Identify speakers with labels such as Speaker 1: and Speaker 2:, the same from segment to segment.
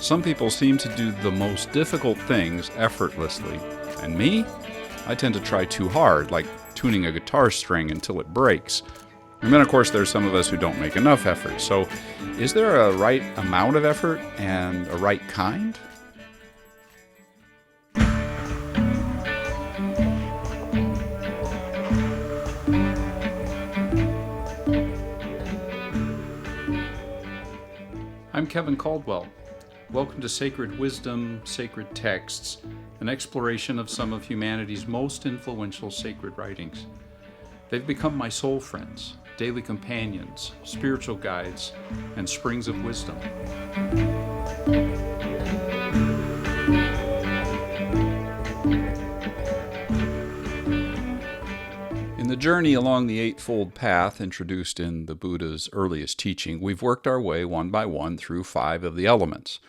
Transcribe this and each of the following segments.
Speaker 1: Some people seem to do the most difficult things effortlessly, and me? I tend to try too hard, like tuning a guitar string until it breaks. And then, of course, there's some of us who don't make enough effort. So, is there a right amount of effort and a right kind? I'm Kevin Caldwell. Welcome to Sacred Wisdom, Sacred Texts, an exploration of some of humanity's most influential sacred writings. They've become my soul friends, daily companions, spiritual guides, and springs of wisdom. In the journey along the Eightfold Path introduced in the Buddha's earliest teaching, we've worked our way one by one through 5 of the elements,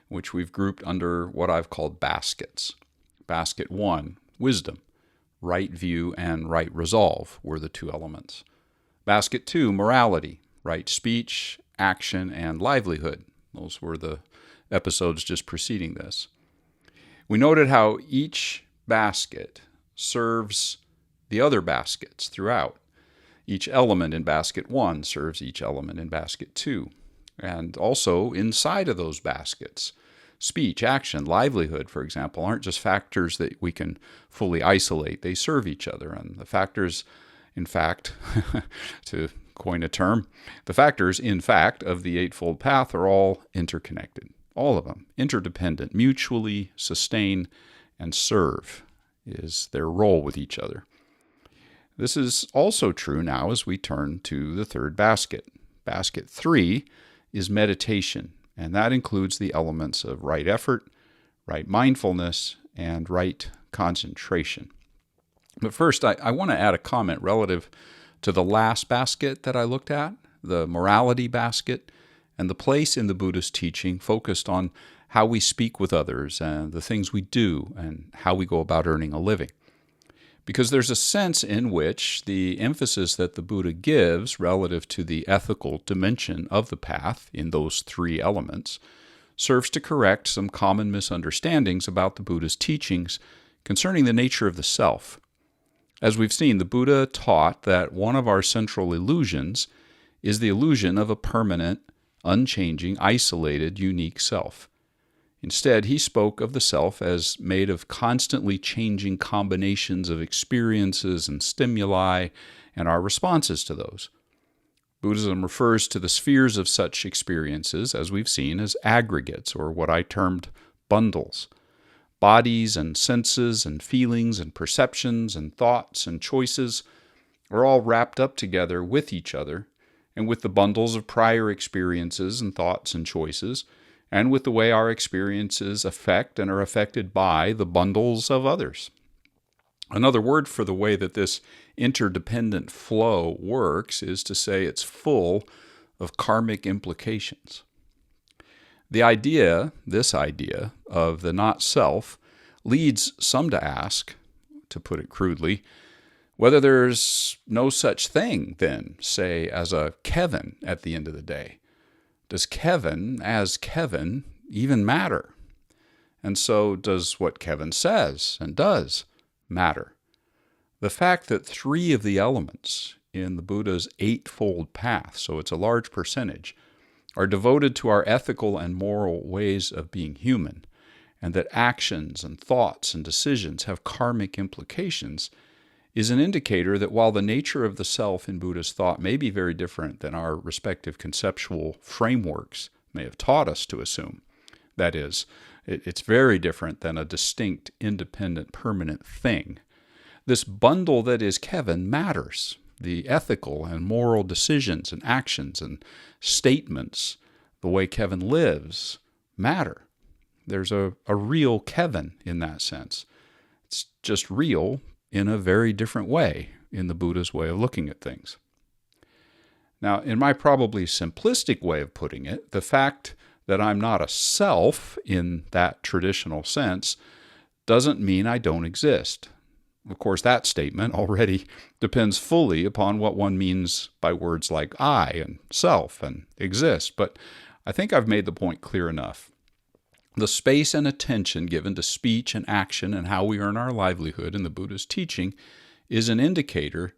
Speaker 1: which we've grouped under what I've called baskets. Basket 1, wisdom. Right view and right resolve were the 2 elements. Basket 2, morality. Right speech, action, and livelihood. Those were the episodes just preceding this. We noted how each basket serves the other baskets throughout. Each element in basket 1 serves each element in basket 2. And also inside of those baskets, speech, action, livelihood, for example, aren't just factors that we can fully isolate. They serve each other. And the factors, in fact, to coin a term, the factors, in fact, of the Eightfold Path are all interconnected. All of them, interdependent, mutually sustain and serve is their role with each other. This is also true now as we turn to the 3rd basket. Basket 3 is meditation, and that includes the elements of right effort, right mindfulness, and right concentration. But first, I want to add a comment relative to the last basket that I looked at, the morality basket, and the place in the Buddha's teaching focused on how we speak with others and the things we do and how we go about earning a living. Because there's a sense in which the emphasis that the Buddha gives relative to the ethical dimension of the path in those 3 elements serves to correct some common misunderstandings about the Buddha's teachings concerning the nature of the self. As we've seen, the Buddha taught that one of our central illusions is the illusion of a permanent, unchanging, isolated, unique self. Instead, he spoke of the self as made of constantly changing combinations of experiences and stimuli and our responses to those. Buddhism refers to the spheres of such experiences, as we've seen, as aggregates, or what I termed bundles. Bodies and senses and feelings and perceptions and thoughts and choices are all wrapped up together with each other and with the bundles of prior experiences and thoughts and choices, and with the way our experiences affect and are affected by the bundles of others. Another word for the way that this interdependent flow works is to say it's full of karmic implications. This idea of the not-self leads some to ask, to put it crudely, whether there's no such thing then, say, as a Kevin at the end of the day. Does Kevin, as Kevin, even matter? And so does what Kevin says and does matter? The fact that 3 of the elements in the Buddha's Eightfold Path, so it's a large percentage, are devoted to our ethical and moral ways of being human, and that actions and thoughts and decisions have karmic implications, is an indicator that while the nature of the self in Buddhist thought may be very different than our respective conceptual frameworks may have taught us to assume, that is, it's very different than a distinct, independent, permanent thing, this bundle that is Kevin matters. The ethical and moral decisions and actions and statements, the way Kevin lives, matter. There's a real Kevin in that sense. It's just real in a very different way in the Buddha's way of looking at things. Now, in my probably simplistic way of putting it, the fact that I'm not a self in that traditional sense doesn't mean I don't exist. Of course, that statement already depends fully upon what one means by words like I and self and exist, but I think I've made the point clear enough. The space and attention given to speech and action and how we earn our livelihood in the Buddha's teaching is an indicator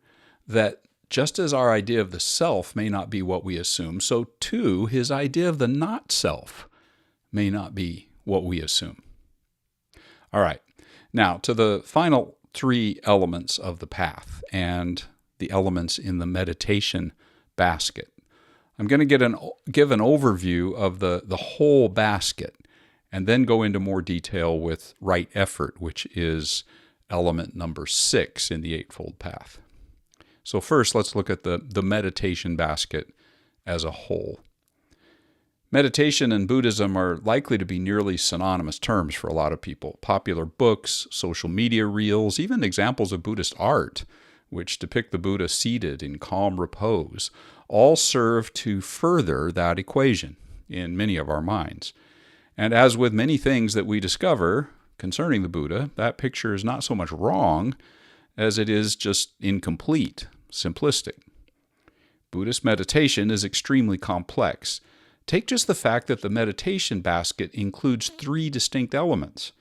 Speaker 1: that just as our idea of the self may not be what we assume, so too his idea of the not-self may not be what we assume. All right, now to the final three elements of the path and the elements in the meditation basket. I'm going to give an overview of the whole basket and then go into more detail with right effort, which is element number 6 in the Eightfold Path. So first, let's look at the meditation basket as a whole. Meditation and Buddhism are likely to be nearly synonymous terms for a lot of people. Popular books, social media reels, even examples of Buddhist art, which depict the Buddha seated in calm repose, all serve to further that equation in many of our minds. And as with many things that we discover concerning the Buddha, that picture is not so much wrong as it is just incomplete, simplistic. Buddhist meditation is extremely complex. Take just the fact that the meditation basket includes 3 distinct elements.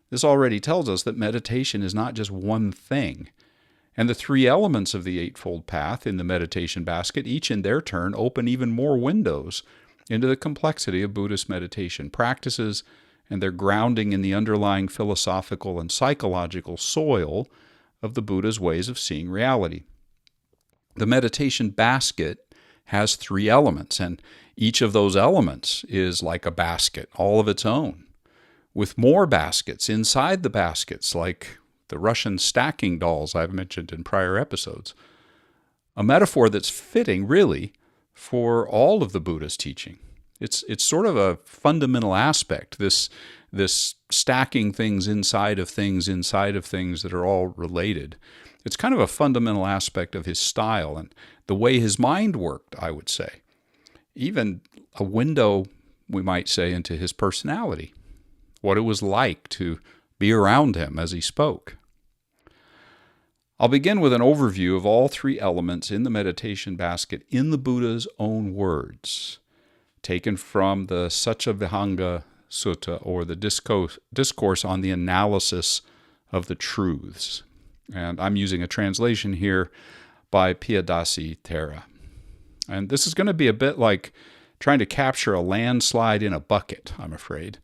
Speaker 1: This already tells us that meditation is not just one thing. And the 3 elements of the Eightfold Path in the meditation basket, each in their turn, open even more windows into the complexity of Buddhist meditation practices and their grounding in the underlying philosophical and psychological soil of the Buddha's ways of seeing reality. The meditation basket has 3 elements, and each of those elements is like a basket all of its own, with more baskets inside the baskets, like the Russian stacking dolls I've mentioned in prior episodes. A metaphor that's fitting, really, for all of the Buddha's teaching. It's sort of a fundamental aspect, this stacking things inside of things that are all related. It's kind of a fundamental aspect of his style and the way his mind worked, I would say. Even a window, we might say, into his personality, what it was like to be around him as he spoke. I'll begin with an overview of all 3 elements in the meditation basket in the Buddha's own words, taken from the Saccavibhanga Sutta, or the Discourse on the Analysis of the Truths. And I'm using a translation here by Piyadassi, Thera. And this is going to be a bit like trying to capture a landslide in a bucket, I'm afraid.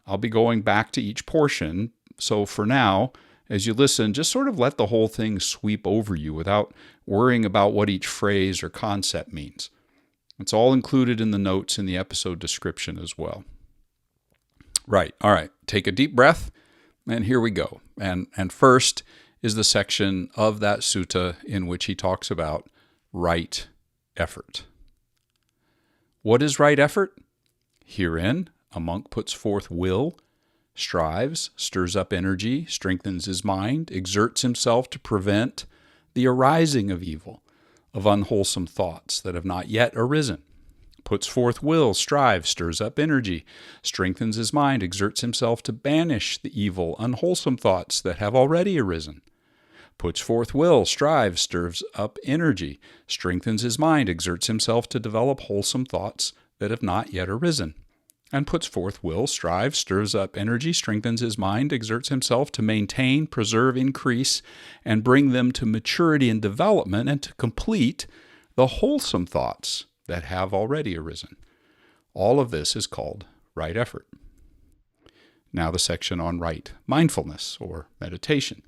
Speaker 1: I'll be going back to each portion, so for now, as you listen, just sort of let the whole thing sweep over you without worrying about what each phrase or concept means. It's all included in the notes in the episode description as well. Right, all right, take a deep breath, and here we go. And first is the section of that sutta in which he talks about right effort. What is right effort? Herein, a monk puts forth will, strives, stirs up energy, strengthens his mind, exerts himself to prevent the arising of evil, of unwholesome thoughts that have not yet arisen. Puts forth will, strives, stirs up energy, strengthens his mind, exerts himself to banish the evil, unwholesome thoughts that have already arisen. Puts forth will, strives, stirs up energy, strengthens his mind, exerts himself to develop wholesome thoughts that have not yet arisen. And puts forth will, strives, stirs up energy, strengthens his mind, exerts himself to maintain, preserve, increase, and bring them to maturity and development, and to complete the wholesome thoughts that have already arisen. All of this is called right effort. Now the section on right mindfulness, or meditation.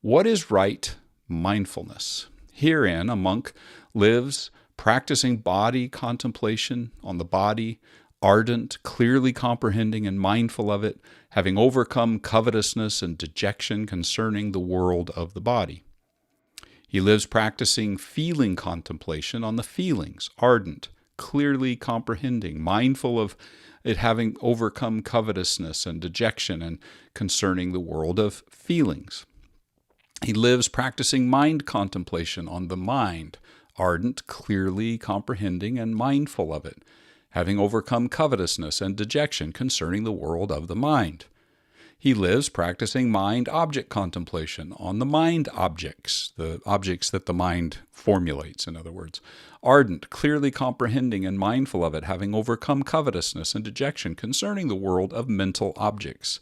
Speaker 1: What is right mindfulness? Herein, a monk lives practicing body contemplation on the body, ardent, clearly comprehending and mindful of it, having overcome covetousness and dejection concerning the world of the body. He lives practicing feeling contemplation on the feelings, ardent, clearly comprehending, mindful of it having overcome covetousness and dejection and concerning the world of feelings. He lives practicing mind contemplation on the mind, ardent, clearly comprehending and mindful of it, having overcome covetousness and dejection concerning the world of the mind. He lives practicing mind-object contemplation on the mind objects, the objects that the mind formulates, in other words. Ardent, clearly comprehending and mindful of it, having overcome covetousness and dejection concerning the world of mental objects.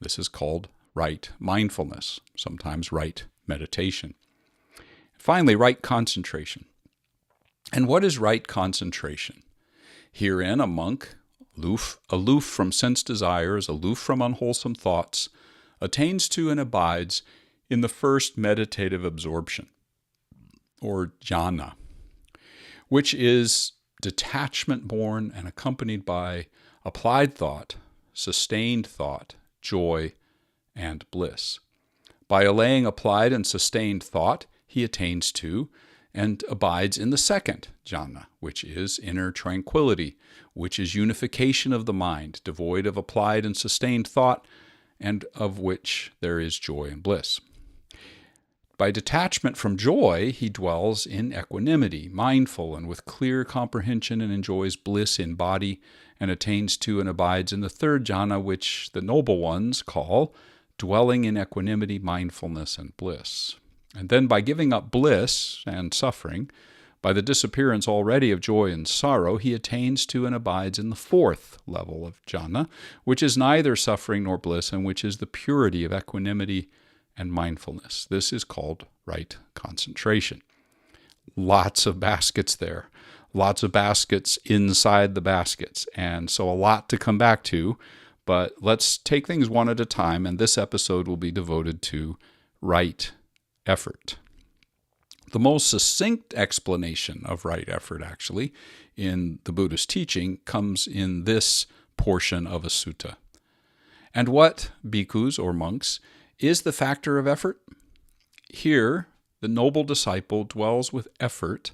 Speaker 1: This is called right mindfulness, sometimes right meditation. Finally, right concentration. And what is right concentration? Herein, a monk, aloof from sense desires, aloof from unwholesome thoughts, attains to and abides in the first meditative absorption, or jhana, which is detachment born and accompanied by applied thought, sustained thought, joy, and bliss. By allaying applied and sustained thought, he attains to and abides in the second jhana, which is inner tranquility, which is unification of the mind, devoid of applied and sustained thought, and of which there is joy and bliss. By detachment from joy, he dwells in equanimity, mindful and with clear comprehension, and enjoys bliss in body, and attains to and abides in the third jhana, which the noble ones call dwelling in equanimity, mindfulness, and bliss. And then by giving up bliss and suffering, by the disappearance already of joy and sorrow, he attains to and abides in the fourth level of jhana, which is neither suffering nor bliss, and which is the purity of equanimity and mindfulness. This is called right concentration. Lots of baskets there, lots of baskets inside the baskets, and so a lot to come back to, but let's take things one at a time, and this episode will be devoted to right effort. The most succinct explanation of right effort, actually, in the Buddhist teaching comes in this portion of a sutta. And what, bhikkhus or monks, is the factor of effort? Here, the noble disciple dwells with effort,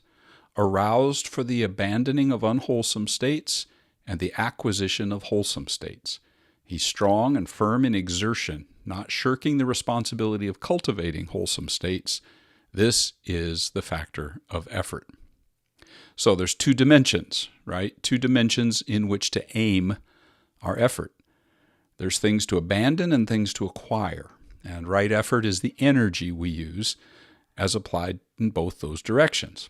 Speaker 1: aroused for the abandoning of unwholesome states and the acquisition of wholesome states. He's strong and firm in exertion, not shirking the responsibility of cultivating wholesome states. This is the factor of effort. So there's two dimensions, right? Two dimensions in which to aim our effort. There's things to abandon and things to acquire. And right effort is the energy we use as applied in both those directions.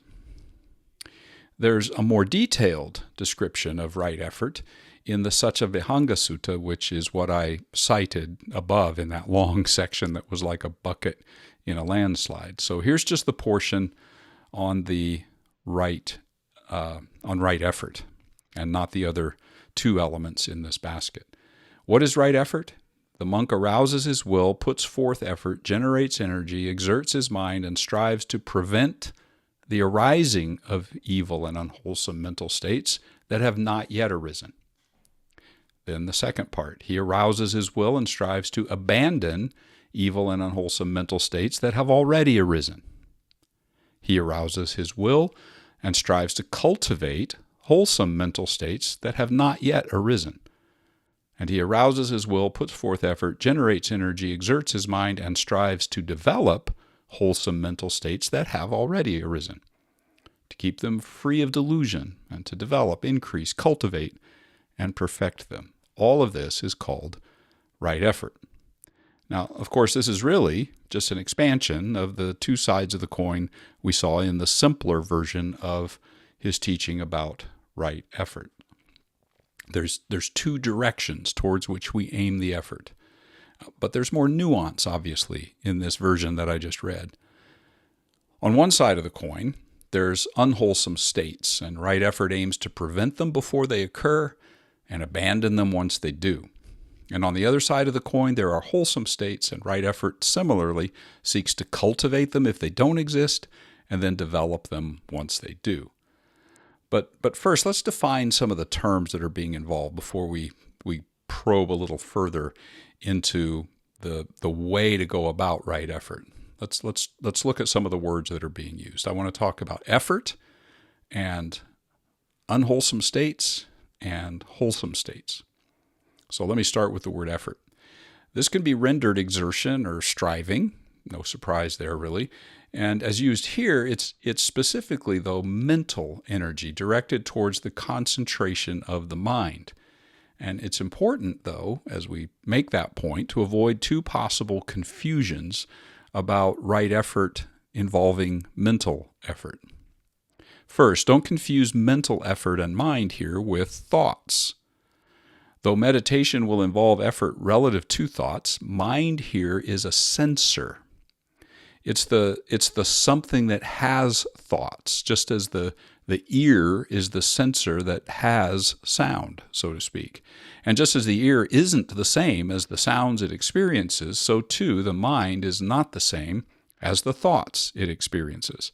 Speaker 1: There's a more detailed description of right effort in the Saccavibhanga Sutta, which is what I cited above in that long section that was like a bucket in a landslide. So here's just the portion on the right effort, and not the other two elements in this basket. What is right effort? The monk arouses his will, puts forth effort, generates energy, exerts his mind, and strives to prevent the arising of evil and unwholesome mental states that have not yet arisen. Then the second part, he arouses his will and strives to abandon evil and unwholesome mental states that have already arisen. He arouses his will and strives to cultivate wholesome mental states that have not yet arisen. And he arouses his will, puts forth effort, generates energy, exerts his mind, and strives to develop wholesome mental states that have already arisen, to keep them free of delusion, and to develop, increase, cultivate, and perfect them. All of this is called right effort. Now, of course, this is really just an expansion of the two sides of the coin we saw in the simpler version of his teaching about right effort. There's two directions towards which we aim the effort. But there's more nuance, obviously, in this version that I just read. On one side of the coin, there's unwholesome states, and right effort aims to prevent them before they occur and abandon them once they do. And on the other side of the coin, there are wholesome states, and right effort similarly seeks to cultivate them if they don't exist, and then develop them once they do. But first, let's define some of the terms that are being involved before we probe a little further into the way to go about right effort. Let's look at some of the words that are being used. I want to talk about effort and unwholesome states and wholesome states. So let me start with the word effort. This can be rendered exertion or striving. No surprise there, really. And as used here, it's specifically, though, mental energy directed towards the concentration of the mind. And it's important, though, as we make that point, to avoid two possible confusions about right effort involving mental effort. First, don't confuse mental effort and mind here with thoughts. Though meditation will involve effort relative to thoughts, mind here is a sensor. It's the something that has thoughts, just as the ear is the sensor that has sound, so to speak. And just as the ear isn't the same as the sounds it experiences, so too the mind is not the same as the thoughts it experiences.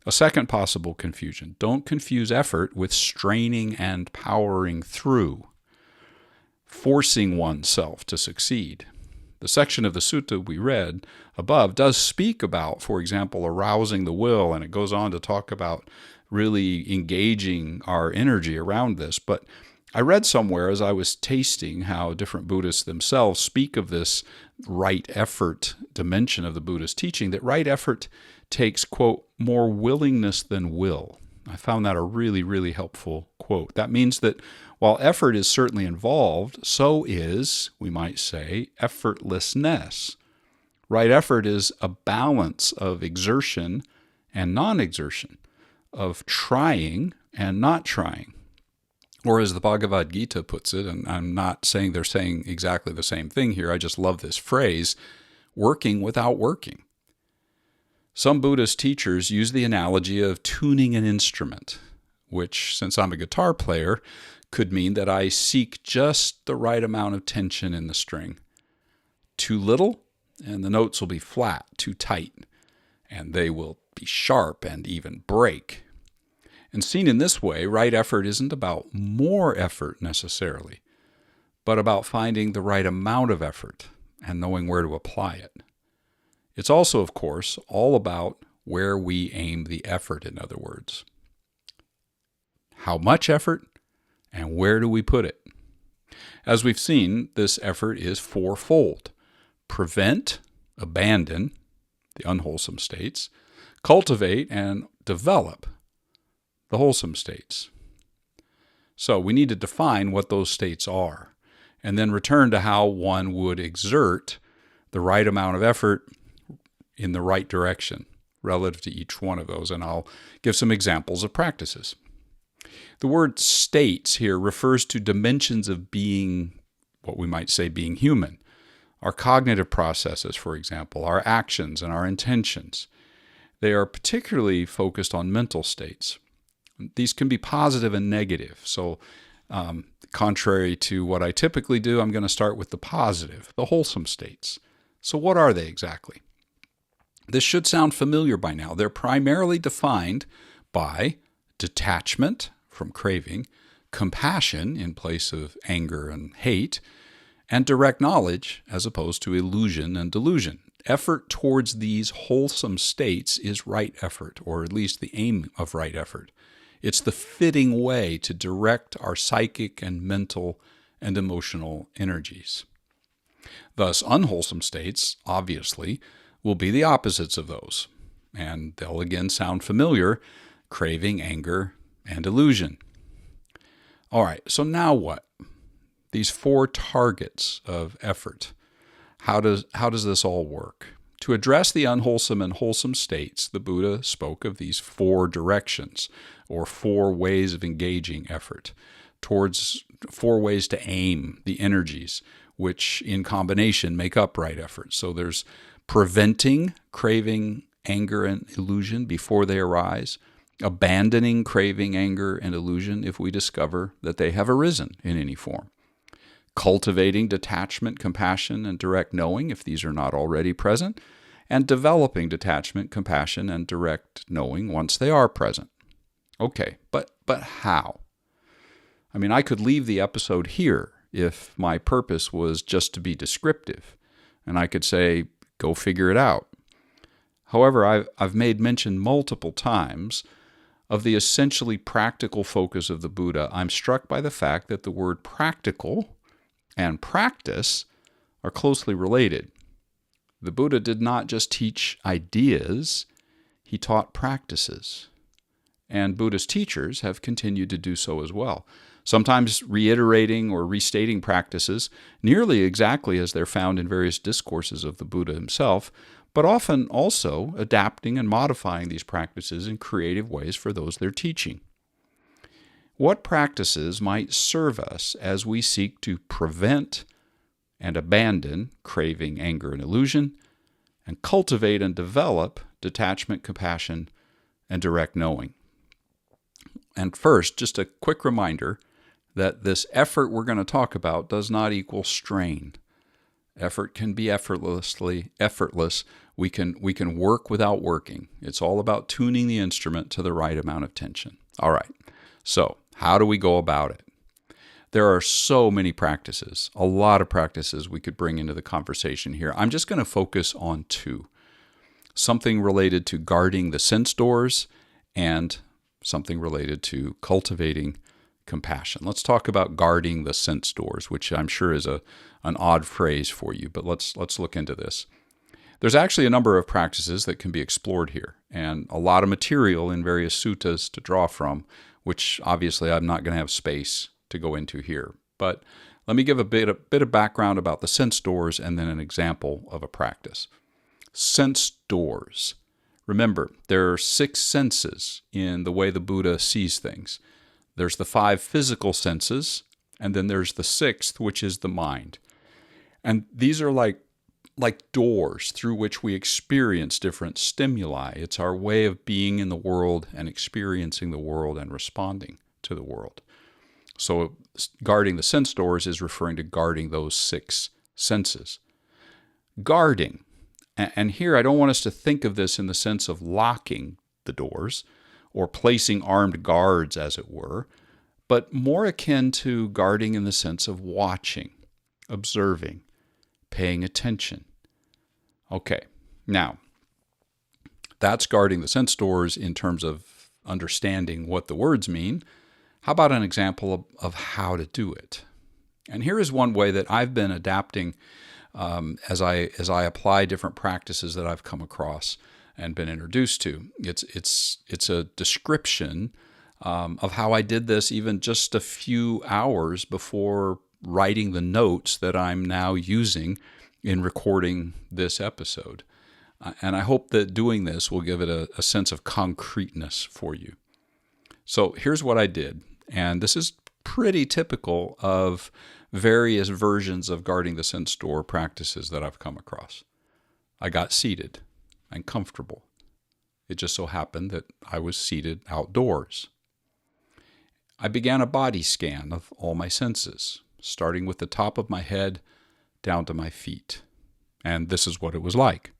Speaker 1: A second possible confusion: don't confuse effort with straining and powering through, forcing oneself to succeed. The section of the sutta we read above does speak about, for example, arousing the will, and it goes on to talk about really engaging our energy around this. But I read somewhere as I was tasting how different Buddhists themselves speak of this right effort dimension of the Buddhist teaching, that right effort takes, quote, more willingness than will. I found that a really, really helpful quote. That means that while effort is certainly involved, so is, we might say, effortlessness. Right effort is a balance of exertion and non-exertion, of trying and not trying. Or as the Bhagavad Gita puts it, and I'm not saying they're saying exactly the same thing here, I just love this phrase, working without working. Some Buddhist teachers use the analogy of tuning an instrument, which, since I'm a guitar player, could mean that I seek just the right amount of tension in the string. Too little, and the notes will be flat; too tight, and they will be sharp and even break. And seen in this way, right effort isn't about more effort necessarily, but about finding the right amount of effort and knowing where to apply it. It's also, of course, all about where we aim the effort, in other words. How much effort and where do we put it? As we've seen, this effort is fourfold: prevent, abandon, the unwholesome states; cultivate and develop, the wholesome states. So we need to define what those states are, and then return to how one would exert the right amount of effort in the right direction relative to each one of those, and I'll give some examples of practices. The word states here refers to dimensions of being, what we might say being human. Our cognitive processes, for example, our actions and our intentions. They are particularly focused on mental states. These can be positive and negative. So contrary to what I typically do, I'm going to start with the positive, the wholesome states. So what are they exactly? This should sound familiar by now. They're primarily defined by detachment from craving, compassion in place of anger and hate, and direct knowledge as opposed to illusion and delusion. Effort towards these wholesome states is right effort, or at least the aim of right effort. It's the fitting way to direct our psychic and mental and emotional energies. Thus, unwholesome states, obviously, will be the opposites of those, and they'll again sound familiar: craving, anger, and illusion. All right, so now what? These four targets of effort. How does this all work? To address the unwholesome and wholesome states, the Buddha spoke of these four directions, or four ways of engaging effort, towards four ways to aim the energies, which in combination make up right effort. So there's preventing craving, anger, and illusion before they arise, abandoning craving, anger, and illusion if we discover that they have arisen in any form, cultivating detachment, compassion, and direct knowing if these are not already present, and developing detachment, compassion, and direct knowing once they are present. Okay, but how? I mean, I could leave the episode here if my purpose was just to be descriptive, and I could say, go figure it out. However, I've made mention multiple times of the essentially practical focus of the Buddha. I'm struck by the fact that the word practical and practice are closely related. The Buddha did not just teach ideas, he taught practices. And Buddhist teachers have continued to do so as well. sometimes reiterating or restating practices nearly exactly as they're found in various discourses of the Buddha himself, but often also adapting and modifying these practices in creative ways for those they're teaching. What practices might serve us as we seek to prevent and abandon craving, anger, and illusion, and cultivate and develop detachment, compassion, and direct knowing? And first, just a quick reminder that this effort we're going to talk about does not equal strain. Effort can be effortless. We can work without working. It's all about tuning the instrument to the right amount of tension. All right, so how do we go about it? There are so many practices, a lot of practices we could bring into the conversation here. I'm just going to focus on two. Something related to guarding the sense doors and something related to cultivating compassion. Let's talk about guarding the sense doors, which I'm sure is an odd phrase for you, but let's look into this. There's actually a number of practices that can be explored here, and a lot of material in various suttas to draw from, which obviously I'm not going to have space to go into here. But let me give a bit of background about the sense doors and then an example of a practice. Sense doors. Remember, there are 6 senses in the way the Buddha sees things. There's the 5 physical senses, and then there's the 6th, which is the mind. And these are like doors through which we experience different stimuli. It's our way of being in the world and experiencing the world and responding to the world. So guarding the sense doors is referring to guarding those 6 senses. Guarding. And here I don't want us to think of this in the sense of locking the doors or placing armed guards, as it were, but more akin to guarding in the sense of watching, observing, paying attention. Okay, now, that's guarding the sense doors in terms of understanding what the words mean. How about an example of how to do it? And here is one way that I've been adapting as I apply different practices that I've come across and been introduced to. It's a description of how I did this even just a few hours before writing the notes that I'm now using in recording this episode. And I hope that doing this will give it a sense of concreteness for you. So here's what I did, and this is pretty typical of various versions of guarding the sense door practices that I've come across. I got seated and comfortable. It just so happened that I was seated outdoors. I began a body scan of all my senses, starting with the top of my head down to my feet. And this is what it was like.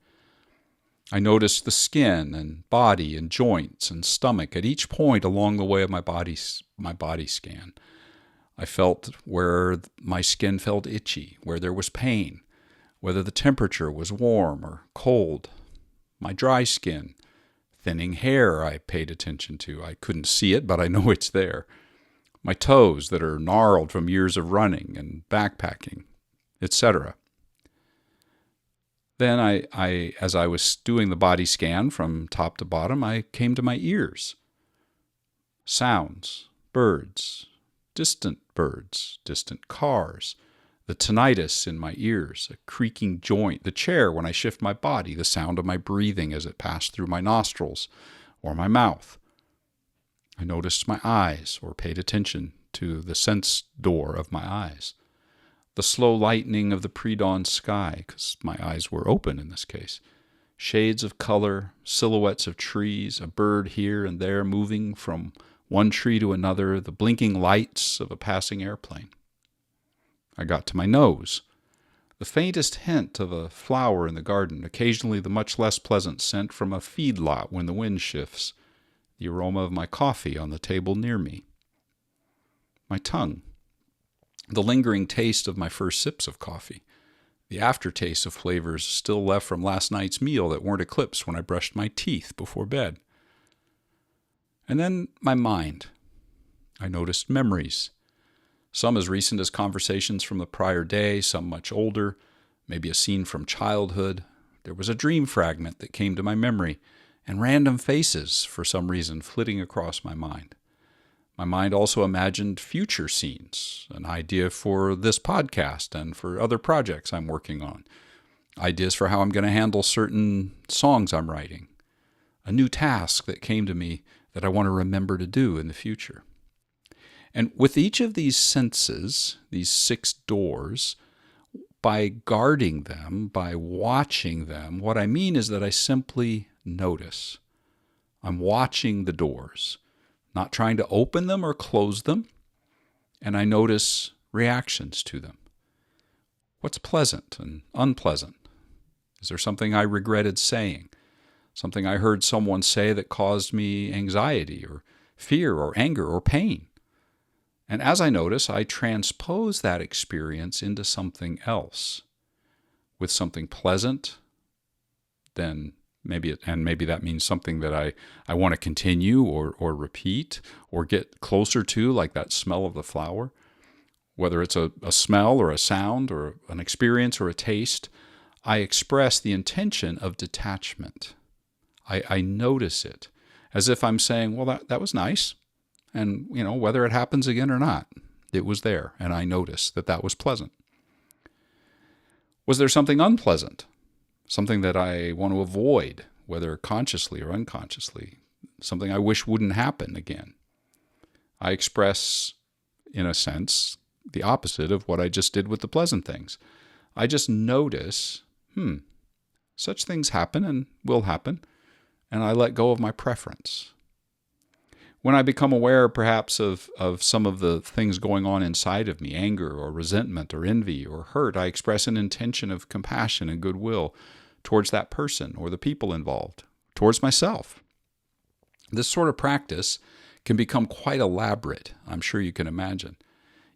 Speaker 1: I noticed the skin and body and joints and stomach at each point along the way of my body scan. I felt where my skin felt itchy, where there was pain, whether the temperature was warm or cold. My dry skin, thinning hair I paid attention to. I couldn't see it, but I know it's there. My toes that are gnarled from years of running and backpacking, etc. Then as I was doing the body scan from top to bottom, I came to my ears. Sounds, birds, distant cars, the tinnitus in my ears, a creaking joint, the chair when I shift my body, the sound of my breathing as it passed through my nostrils or my mouth. I noticed my eyes or paid attention to the sense door of my eyes. The slow lightening of the pre-dawn sky, because my eyes were open in this case. Shades of color, silhouettes of trees, a bird here and there moving from one tree to another, the blinking lights of a passing airplane. I got to my nose. The faintest hint of a flower in the garden, occasionally the much less pleasant scent from a feedlot when the wind shifts, the aroma of my coffee on the table near me. My tongue. The lingering taste of my first sips of coffee. The aftertaste of flavors still left from last night's meal that weren't eclipsed when I brushed my teeth before bed. And then my mind. I noticed memories. Some as recent as conversations from the prior day, some much older, maybe a scene from childhood. There was a dream fragment that came to my memory, and random faces, for some reason, flitting across my mind. My mind also imagined future scenes, an idea for this podcast and for other projects I'm working on, ideas for how I'm going to handle certain songs I'm writing, a new task that came to me that I want to remember to do in the future. And with each of these senses, these 6 doors, by guarding them, by watching them, what I mean is that I simply notice. I'm watching the doors, not trying to open them or close them, and I notice reactions to them. What's pleasant and unpleasant? Is there something I regretted saying? Something I heard someone say that caused me anxiety or fear or anger or pain? And as I notice, I transpose that experience into something else. With something pleasant, then maybe that means something that I want to continue or repeat or get closer to, like that smell of the flower. Whether it's a smell or a sound or an experience or a taste, I express the intention of detachment. I notice it as if I'm saying, well, that was nice. And, whether it happens again or not, it was there, and I noticed that was pleasant. Was there something unpleasant? Something that I want to avoid, whether consciously or unconsciously? Something I wish wouldn't happen again? I express, in a sense, the opposite of what I just did with the pleasant things. I just notice, such things happen and will happen, and I let go of my preference. When I become aware, perhaps, of some of the things going on inside of me, anger or resentment or envy or hurt, I express an intention of compassion and goodwill towards that person or the people involved, towards myself. This sort of practice can become quite elaborate, I'm sure you can imagine.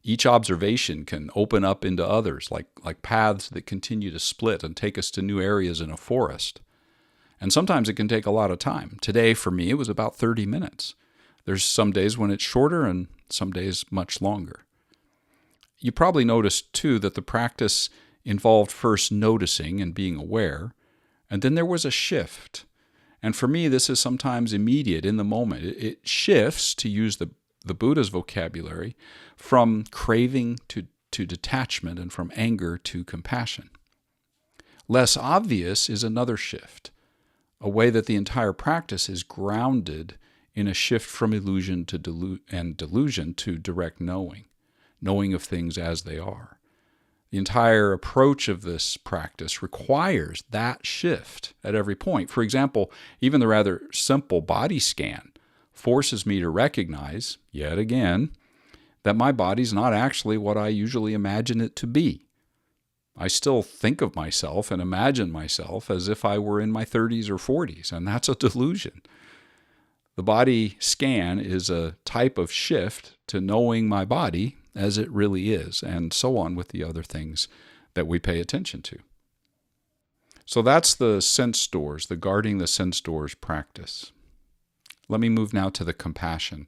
Speaker 1: Each observation can open up into others, like paths that continue to split and take us to new areas in a forest. And sometimes it can take a lot of time. Today, for me, it was about 30 minutes. There's some days when it's shorter and some days much longer. You probably noticed, too, that the practice involved first noticing and being aware, and then there was a shift. And for me, this is sometimes immediate in the moment. It shifts, to use the Buddha's vocabulary, from craving to detachment and from anger to compassion. Less obvious is another shift, a way that the entire practice is grounded in a shift from illusion to delusion to direct knowing of things as they are. The entire approach of this practice requires that shift at every point. For example, even the rather simple body scan forces me to recognize, yet again, that my body's not actually what I usually imagine it to be. I still think of myself and imagine myself as if I were in my 30s or 40s, and that's a delusion. The body scan is a type of shift to knowing my body as it really is, and so on with the other things that we pay attention to. So that's the sense doors, the guarding the sense doors practice. Let me move now to the compassion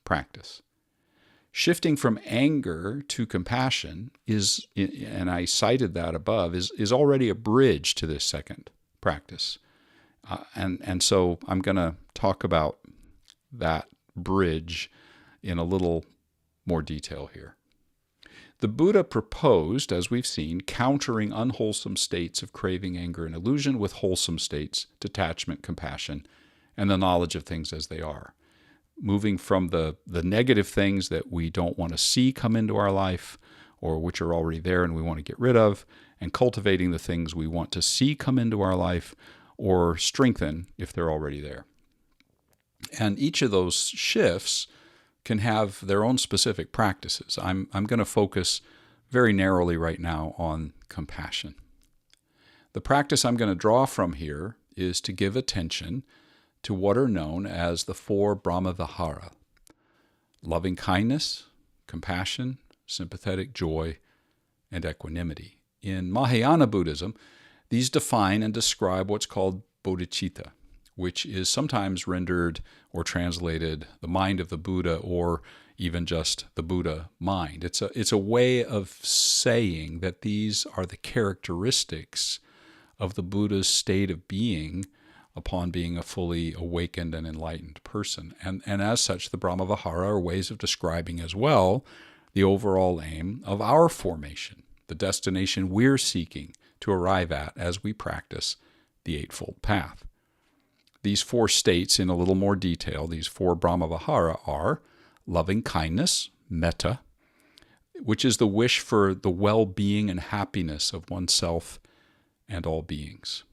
Speaker 1: practice. Shifting from anger to compassion is, and I cited that above, is already a bridge to this second practice. And so I'm going to talk about that bridge in a little more detail here. The Buddha proposed, as we've seen, countering unwholesome states of craving, anger, and illusion with wholesome states, detachment, compassion, and the knowledge of things as they are. Moving from the negative things that we don't want to see come into our life, or which are already there and we want to get rid of, and cultivating the things we want to see come into our life or strengthen if they're already there. And each of those shifts can have their own specific practices. I'm going to focus very narrowly right now on compassion. The practice I'm going to draw from here is to give attention to what are known as the 4 Brahma-vihara: loving kindness, compassion, sympathetic joy, and equanimity. In Mahayana Buddhism, these define and describe what's called bodhicitta, which is sometimes rendered or translated the mind of the Buddha, or even just the Buddha mind. It's a way of saying that these are the characteristics of the Buddha's state of being upon being a fully awakened and enlightened person. And as such, the Brahma-vihara are ways of describing as well the overall aim of our formation, the destination we're seeking to arrive at as we practice the Eightfold Path. These four states, in a little more detail, these four Brahma-vihara are loving kindness, metta, which is the wish for the well-being and happiness of oneself and all beings.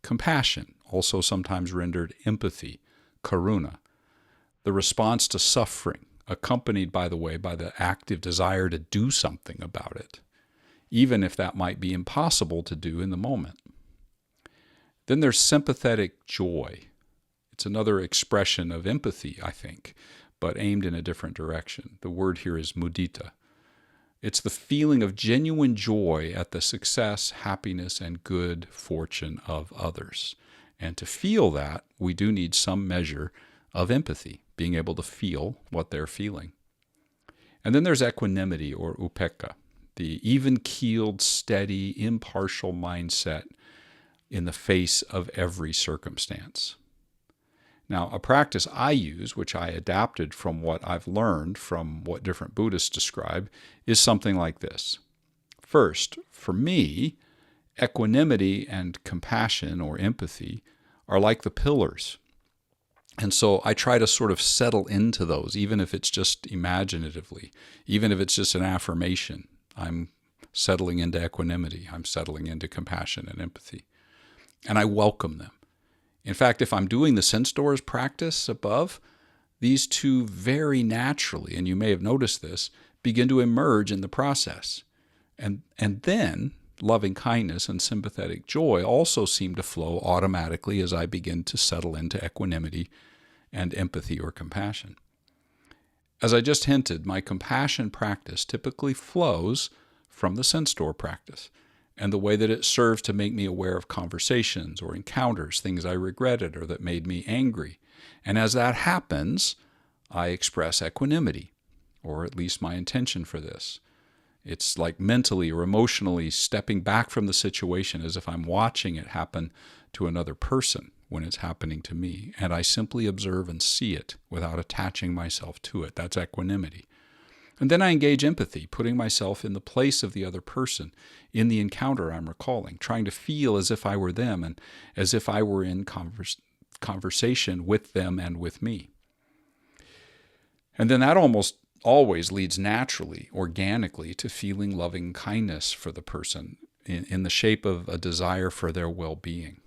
Speaker 1: Compassion, also sometimes rendered empathy, karuna, the response to suffering, accompanied, by the way, by the active desire to do something about it, even if that might be impossible to do in the moment. Then there's sympathetic joy. It's another expression of empathy, I think, but aimed in a different direction. The word here is mudita. It's the feeling of genuine joy at the success, happiness, and good fortune of others. And to feel that, we do need some measure of empathy, being able to feel what they're feeling. And then there's equanimity, or upekkha, the even-keeled, steady, impartial mindset in the face of every circumstance. Now, a practice I use, which I adapted from what I've learned from what different Buddhists describe, is something like this. First, for me, equanimity and compassion, or empathy, are like the pillars. And so I try to sort of settle into those, even if it's just imaginatively, even if it's just an affirmation. I'm settling into equanimity. I'm settling into compassion and empathy. And I welcome them. In fact, if I'm doing the sense doors practice above, these two very naturally, and you may have noticed this, begin to emerge in the process. And then loving kindness and sympathetic joy also seem to flow automatically as I begin to settle into equanimity and empathy or compassion. As I just hinted, my compassion practice typically flows from the sense door practice and the way that it serves to make me aware of conversations or encounters, things I regretted or that made me angry. And as that happens, I express equanimity, or at least my intention for this. It's like mentally or emotionally stepping back from the situation as if I'm watching it happen to another person when it's happening to me, and I simply observe and see it without attaching myself to it. That's equanimity. And then I engage empathy, putting myself in the place of the other person in the encounter I'm recalling, trying to feel as if I were them and as if I were in conversation with them and with me. And then that almost always leads naturally, organically, to feeling loving kindness for the person in the shape of a desire for their well-being.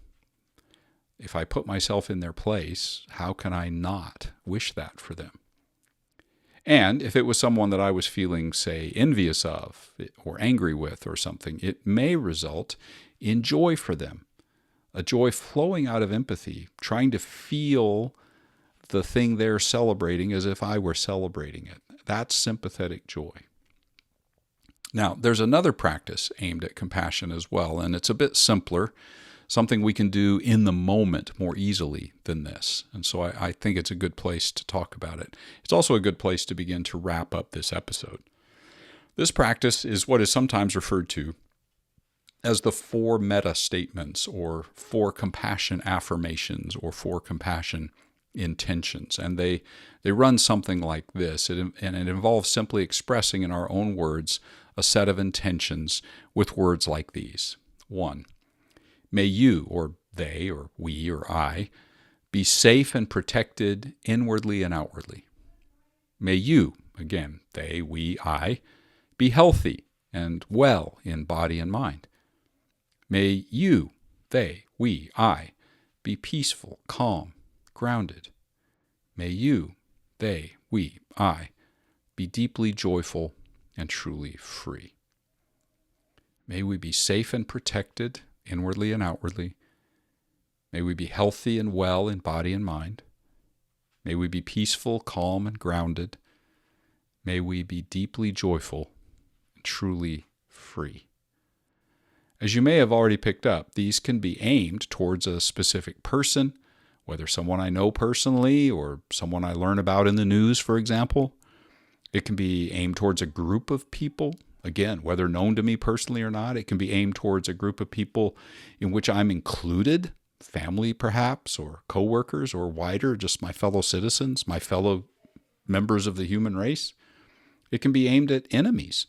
Speaker 1: If I put myself in their place, how can I not wish that for them? And if it was someone that I was feeling, say, envious of or angry with or something, it may result in joy for them, a joy flowing out of empathy, trying to feel the thing they're celebrating as if I were celebrating it. That's sympathetic joy. Now, there's another practice aimed at compassion as well, and it's a bit simpler, something we can do in the moment more easily than this. And so I think it's a good place to talk about it. It's also a good place to begin to wrap up this episode. This practice is what is sometimes referred to as the 4 metta statements, or 4 compassion affirmations, or 4 compassion intentions. And they run something like this, and it involves simply expressing in our own words a set of intentions with words like these. 1. May you, or they, or we, or I, be safe and protected inwardly and outwardly. May you, again, they, we, I, be healthy and well in body and mind. May you, they, we, I, be peaceful, calm, grounded. May you, they, we, I, be deeply joyful and truly free. May we be safe and protected inwardly and outwardly. May we be healthy and well in body and mind. May we be peaceful, calm, and grounded. May we be deeply joyful and truly free. As you may have already picked up, these can be aimed towards a specific person, whether someone I know personally or someone I learn about in the news, for example. It can be aimed towards a group of people. Again, whether known to me personally or not, it can be aimed towards a group of people in which I'm included, family perhaps, or coworkers, or wider, just my fellow citizens, my fellow members of the human race. It can be aimed at enemies,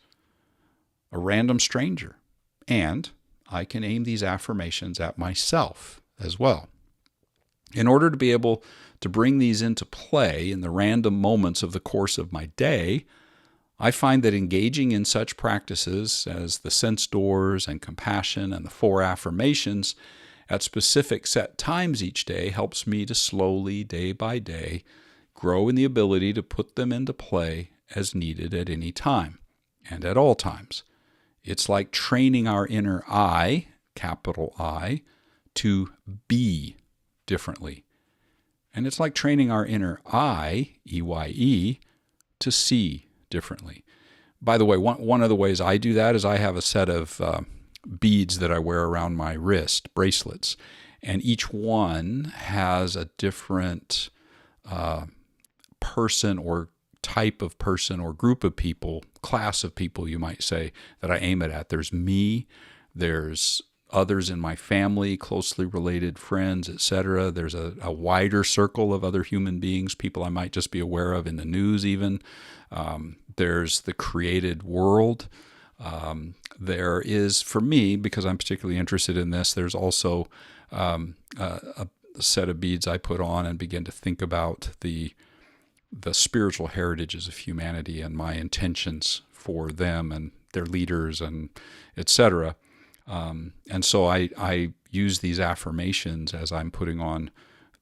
Speaker 1: a random stranger. And I can aim these affirmations at myself as well. In order to be able to bring these into play in the random moments of the course of my day, I find that engaging in such practices as the sense doors and compassion and the 4 affirmations at specific set times each day helps me to slowly, day by day, grow in the ability to put them into play as needed at any time and at all times. It's like training our inner I, capital I, to be differently. And it's like training our inner I, EYE, to see differently. By the way, one of the ways I do that is I have a set of beads that I wear around my wrist, bracelets, and each one has a different person or type of person or group of people, class of people, you might say, that I aim it at. There's me, there's others in my family, closely related friends, etc. There's a wider circle of other human beings, people I might just be aware of in the news even. There's the created world. There is, for me, because I'm particularly interested in this, there's also a set of beads I put on and begin to think about the spiritual heritages of humanity and my intentions for them and their leaders and etc. And so I use these affirmations as I'm putting on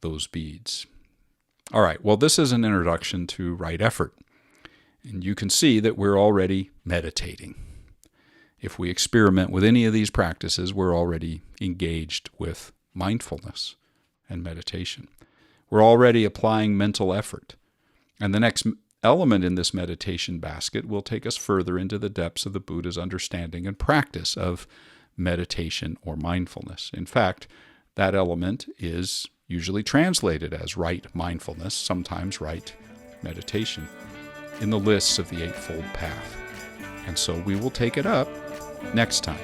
Speaker 1: those beads. All right, well, this is an introduction to right effort. And you can see that we're already meditating. If we experiment with any of these practices, we're already engaged with mindfulness and meditation. We're already applying mental effort. And the next element in this meditation basket will take us further into the depths of the Buddha's understanding and practice of meditation or mindfulness. In fact, that element is usually translated as right mindfulness, sometimes right meditation, in the lists of the Eightfold Path. And so we will take it up next time.